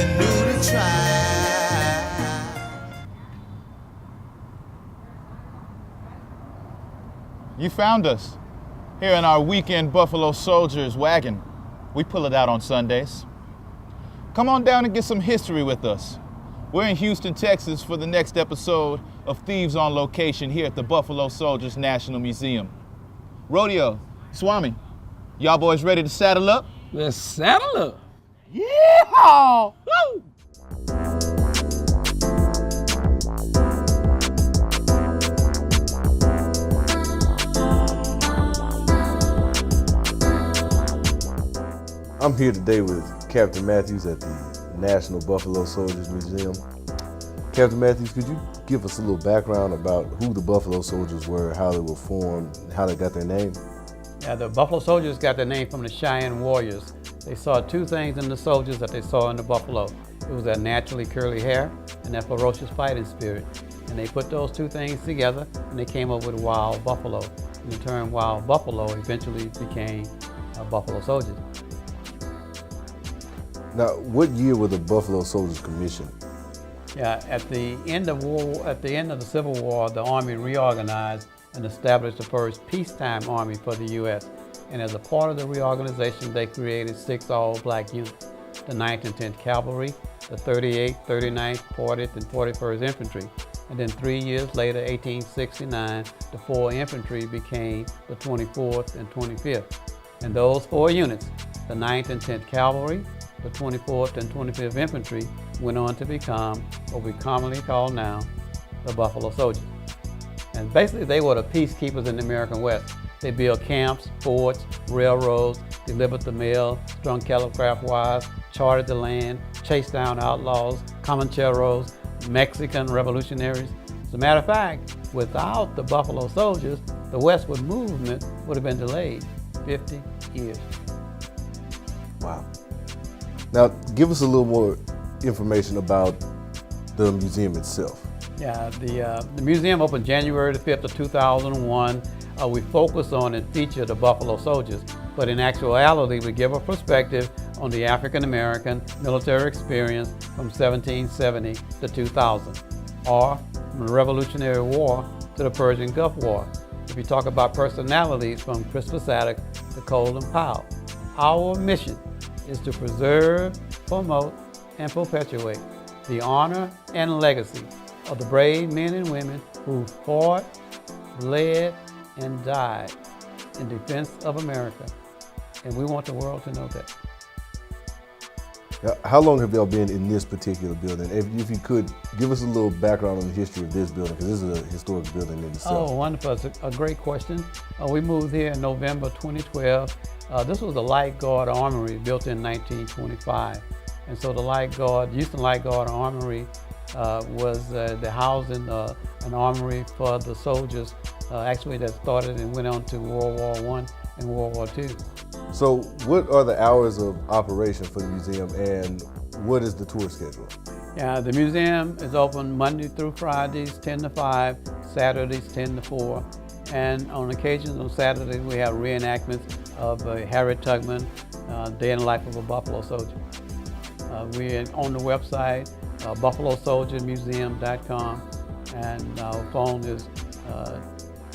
something new to try. You found us here in our weekend Buffalo Soldiers wagon. We pull it out on Sundays. Come on down and get some history with us. We're in Houston, Texas for the next episode of Thievz on Location here at the Buffalo Soldiers National Museum. Rodeo, Swami, y'all boys ready to saddle up? Let's saddle up. Yeehaw! Woo! I'm here today with Captain Matthews at the National Buffalo Soldiers Museum. Captain Matthews, could you give us a little background about who the Buffalo Soldiers were, how they were formed, and how they got their name? Yeah, the Buffalo Soldiers got their name from the Cheyenne warriors. They saw two things in the soldiers that they saw in the buffalo. It was their naturally curly hair and their ferocious fighting spirit. And they put those two things together and they came up with wild buffalo. And the term wild buffalo eventually became Buffalo Soldiers. Now, what year were the Buffalo Soldiers commissioned? Yeah, at the end of the Civil War, the Army reorganized and established the first peacetime army for the U.S. And as a part of the reorganization, they created 6 all-black units: the 9th and 10th Cavalry, the 38th, 39th, 40th, and 41st Infantry. And then 3 years later, 1869, the 4 infantry became the 24th and 25th. And those 4 units, the 9th and 10th Cavalry, the 24th and 25th Infantry, went on to become what we commonly call now the Buffalo Soldiers. And basically they were the peacekeepers in the American West. They built camps, forts, railroads, delivered the mail, strung telegraph wires, charted the land, chased down outlaws, Comancheros, Mexican revolutionaries. As a matter of fact, without the Buffalo Soldiers, the westward movement would have been delayed 50 years. Wow. Now, give us a little more information about the museum itself. Yeah, the museum opened January the 5th of 2001. We focus on and feature the Buffalo Soldiers, but in actuality, we give a perspective on the African-American military experience from 1770 to 2000, or from the Revolutionary War to the Persian Gulf War. If you talk about personalities from Christopher Sadek to Colin Powell, our mission is to preserve, promote, and perpetuate the honor and legacy of the brave men and women who fought, led, and died in defense of America. And we want the world to know that. Now, how long have y'all been in this particular building? If you could, give us a little background on the history of this building, because this is a historic building in itself. Oh, wonderful. It's a great question. We moved here in November 2012. This was the Light Guard Armory built in 1925. And so the Houston Light Guard Armory was the housing, an armory for the soldiers, actually that started and went on to World War I and World War II. So what are the hours of operation for the museum and what is the tour schedule? Yeah, the museum is open Monday through Fridays, 10 to 5, Saturdays, 10 to 4. And on occasions on Saturdays, we have reenactments of Harriet Tubman, Day in the Life of a Buffalo Soldier. We're on the website, buffalosoldiermuseum.com, and our phone is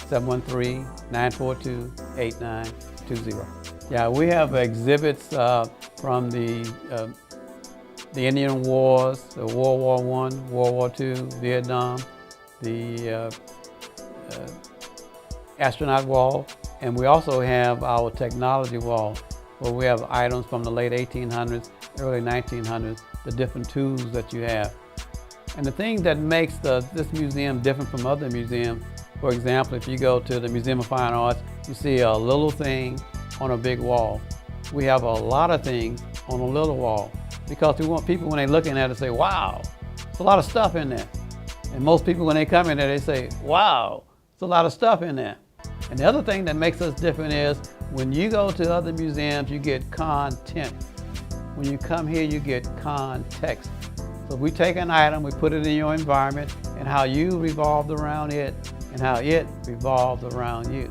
713-942-8920. Yeah, we have exhibits from the Indian Wars, the World War I, World War II, Vietnam, the astronaut wall, and we also have our technology wall, where we have items from the late 1800s, early 1900s, the different tools that you have. And the thing that makes this museum different from other museums, for example, if you go to the Museum of Fine Arts, you see a little thing on a big wall. We have a lot of things on a little wall because we want people, when they're looking at it, to say, wow, there's a lot of stuff in there. And most people, when they come in there, they say, wow, there's a lot of stuff in there. And the other thing that makes us different is when you go to other museums, you get content. When you come here, you get context. So we take an item, we put it in your environment, and how you revolved around it, and how it revolved around you.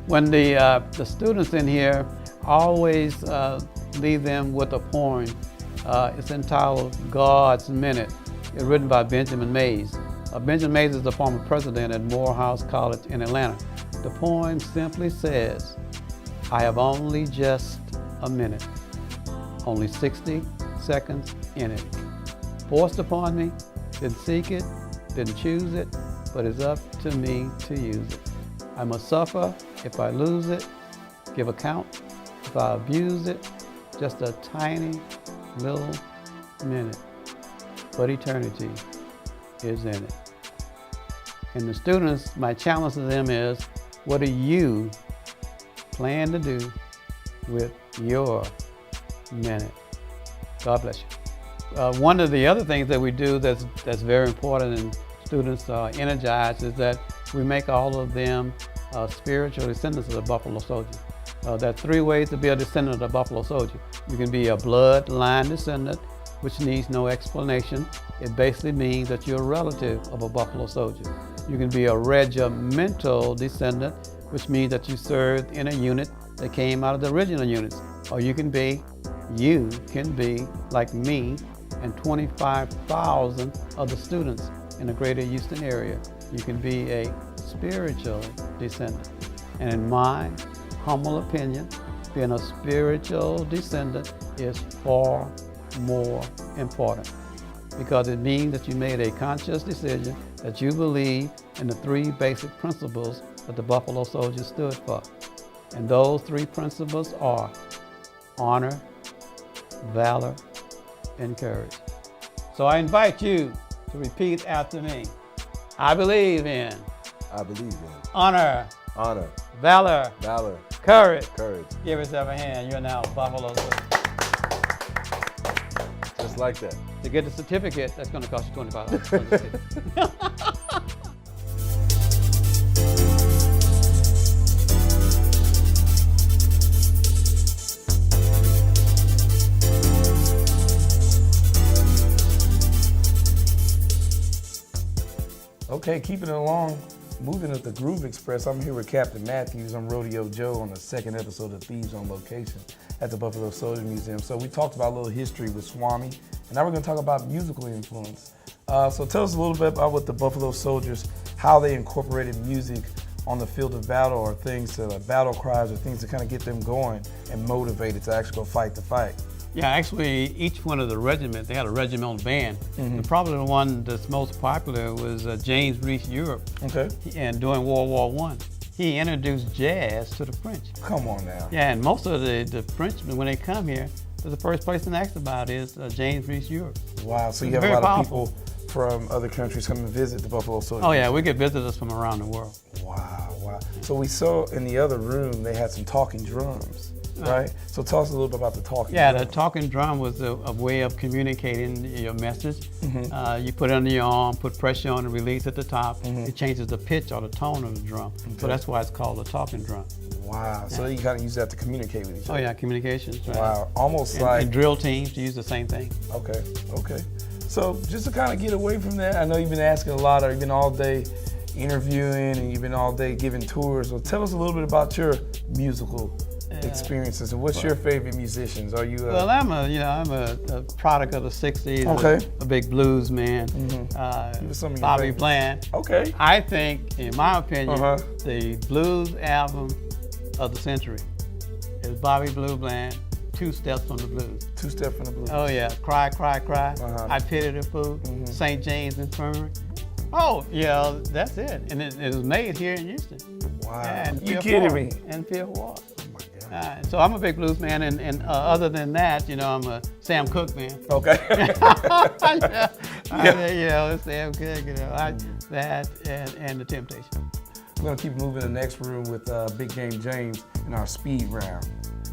When the students in here, always leave them with a poem It's entitled God's Minute. It's written by Benjamin Mays. Benjamin Mays is the former president at Morehouse College in Atlanta. The poem simply says, I have only just a minute, only 60 seconds in it. Forced upon me, didn't seek it, didn't choose it, but it's up to me to use it. I must suffer if I lose it, give account if I abuse it, just a tiny little minute, but eternity is in it. And the students, my challenge to them is, what do you plan to do with your minute? God bless you. One of the other things that we do that's very important and students are energized is that we make all of them spiritual descendants of the Buffalo Soldier. There are 3 ways to be a descendant of the Buffalo Soldier. You can be a bloodline descendant, which needs no explanation. It basically means that you're a relative of a Buffalo Soldier. You can be a regimental descendant, which means that you served in a unit that came out of the original units. Or you can be like me and 25,000 other students in the greater Houston area. You can be a spiritual descendant. And in my humble opinion, being a spiritual descendant is far more important, because it means that you made a conscious decision that you believe in the 3 basic principles that the Buffalo Soldiers stood for. And those 3 principles are honor, valor, and courage. So I invite you to repeat after me. I believe in honor, valor, courage. Give yourself a hand. You're now Buffalo Soldier. Just like that. To get the certificate, that's going to cost you $25. Okay, keeping it along, moving at the Groove Express. I'm here with Captain Matthews. I'm Rodeo Joe on the 2nd episode of Thievz on Location at the Buffalo Soldier Museum. So we talked about a little history with Swami, and now we're going to talk about musical influence. So tell us a little bit about what the Buffalo Soldiers, how they incorporated music on the field of battle, or things to battle cries, or things to kind of get them going and motivated to actually go fight the fight. Yeah, actually, each one of the regiments, they had a regimental band. And probably the one that's most popular was James Reese Europe. Okay. And during World War I, he introduced jazz to the French. Come on now. Yeah, and most of the Frenchmen, when they come here, the first place they ask about is James Reese Europe. Wow, so you It's have a lot powerful. of people from other countries come and visit the Buffalo Soldier. Oh yeah, we get visitors from around the world. Wow, wow. So we saw in the other room, they had some talking drums. Right? So tell us a little bit about the talking drum. The talking drum was a way of communicating your message. You put it under your arm, put pressure on and release at the top. It changes the pitch or the tone of the drum. So that's why it's called a talking drum. Wow. So you kind of use that to communicate with each other. Oh yeah, communications. Right? Wow. Almost and, like... And drill teams use the same thing. Okay, okay. So just to kind of get away from that, I know you've been asking a lot, or you've been all day interviewing, and you've been all day giving tours. So tell us a little bit about your musical experiences, and what's your favorite musicians? Are you? Well, I'm a product of the '60s. Okay. A big blues man. Bobby Plant. Okay. I think, in my opinion, the blues album of the century is Bobby Blue Bland, 2 Steps from the Blues. 2 Steps from the Blues. Oh yeah, Cry, Cry, Cry. I Pity the Fool. St. James Infirmary. Oh yeah, that's it. And it was made here in Houston. Wow. And You kidding me? And Phil Ward. So I'm a big blues man, and other than that, I'm a Sam Cooke man. Okay. Sam Cooke, that and the Temptations. We're gonna keep moving to the next room with Big Game James in our speed round.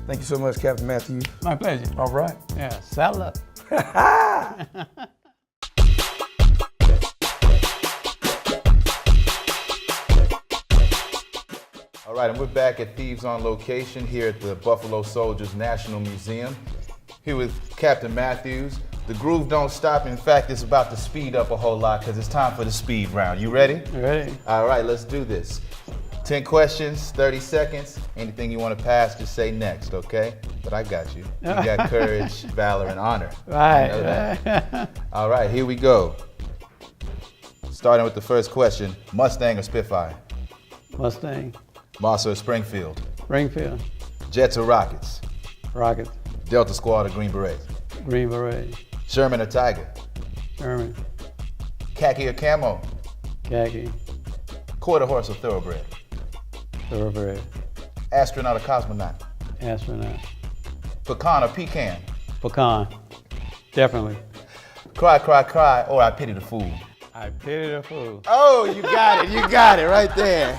Thank you so much, Captain Matthews. My pleasure. All right. Yeah, saddle up. All right, and we're back at Thievz on Location here at the Buffalo Soldiers National Museum. Here with Captain Matthews. The groove don't stop. In fact, it's about to speed up a whole lot because it's time for the speed round. You ready? Ready. All right, let's do this. 10 questions, 30 seconds. Anything you want to pass, just say next, okay? But I got you. You got courage, valor, and honor. I know that. All right, here we go. Starting with the first question, Mustang or Spitfire? Mustang. Moss or Springfield? Springfield. Jets or Rockets? Rockets. Delta Squad or Green Berets? Green Beret. Sherman or Tiger? Sherman. Khaki or Camo? Khaki. Quarter horse or Thoroughbred? Thoroughbred. Astronaut or cosmonaut? Astronaut. Pecan or pecan? Pecan. Definitely. Cry, cry, cry, or I pity the fool? I pity the fool. Oh, you got it right there.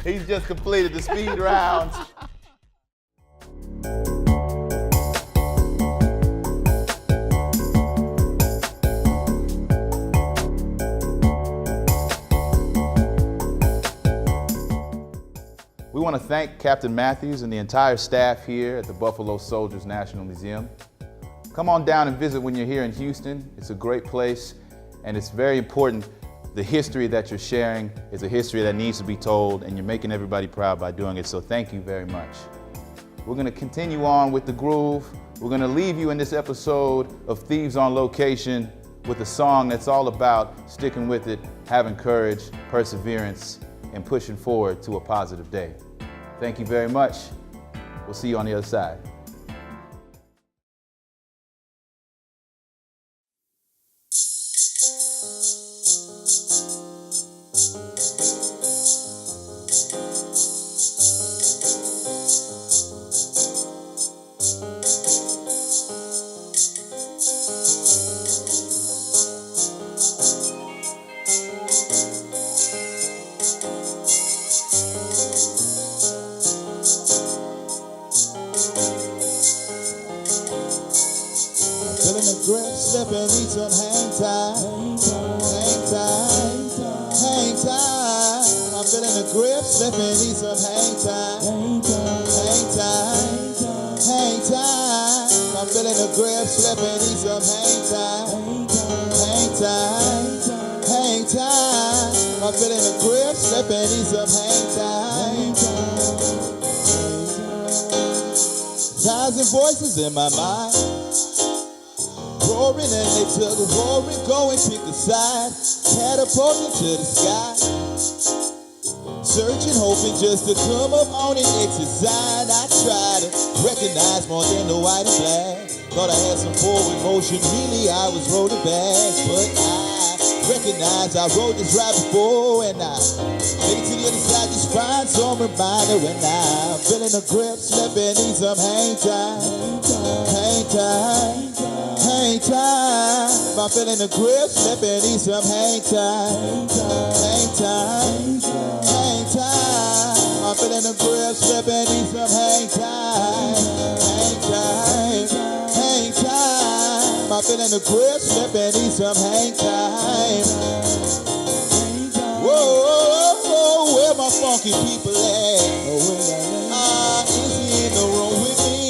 He's just completed the speed rounds. We want to thank Captain Matthews and the entire staff here at the Buffalo Soldiers National Museum. Come on down and visit when you're here in Houston. It's a great place, and it's very important. The history that you're sharing is a history that needs to be told, and you're making everybody proud by doing it, so thank you very much. We're going to continue on with the groove. We're going to leave you in this episode of Thievz on Location with a song that's all about sticking with it, having courage, perseverance, and pushing forward to a positive day. Thank you very much. We'll see you on the other side. Feeling the grip, slip and eat some hang time. Hang time, hang time. I'm feeling the grip, slip and eat some hang time. Hang time, hang time. I'm feeling the grip, slip and eat some hang time. Hang time, hang time. I'm feeling the grip, slip and eat some hang time. Thousand voices in my mind, roaring and they took a roaring, go and pick a side, catapulting to the sky, searching, hoping just to come up on an exit sign. I tried to recognize more than the white and black, thought I had some forward motion, really I was rolling back, but I recognized I rode this right before, and I made it to the other side, just find some reminder when I'm feeling the grip, slipping, need some hang time, hang time, hang time. I'm feeling the grip, slipping, need some hang time, hang time, hang time. I'm feeling the grip, slipping, need some hang time, hang time, hang time. I'm feeling the grip, slipping, need some hang time. Whoa, where my funky people at? Is he in the room with me?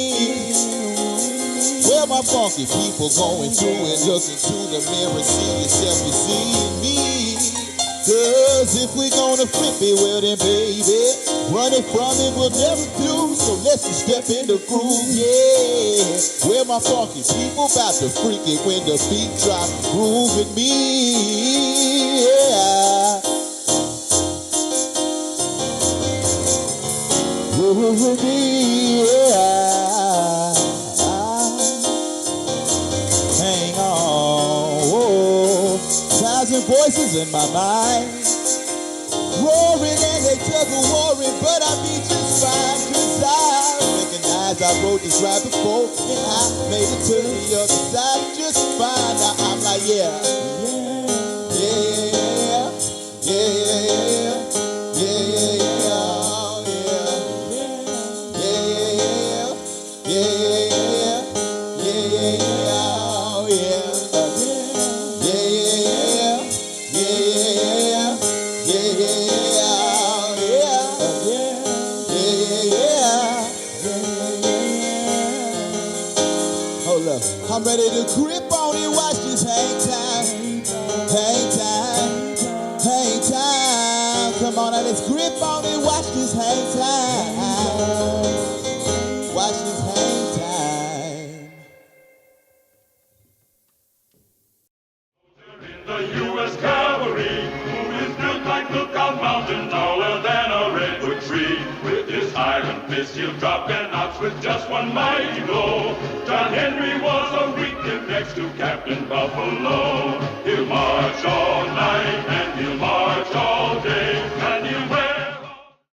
Where my funky people going through and look into the mirror, see yourself, you see me. Cause if we gonna flip it, well then baby, running from it will never do, so let's just step in the groove, yeah. Where my funky people about to freak it when the beat drop, grooving me, yeah. Grooving me, yeah. Hang on, whoa. Thousand voices in my mind, roaring and they tug of warring, but I be just fine, cause I recognize I wrote this right before, and I made it to the other side just fine. Now I'm like, yeah, yeah, yeah, yeah, yeah, yeah, yeah. I'm ready to grip on it, watch this hang time, hang time, hang time. Come on, The U.S. Cavalry, who is built like Lookout Mountain, taller than a redwood tree. With his iron fist, he'll drop an ox with just one mighty blow. John Henry was a weakling next to Captain Buffalo. He'll march all night and he'll march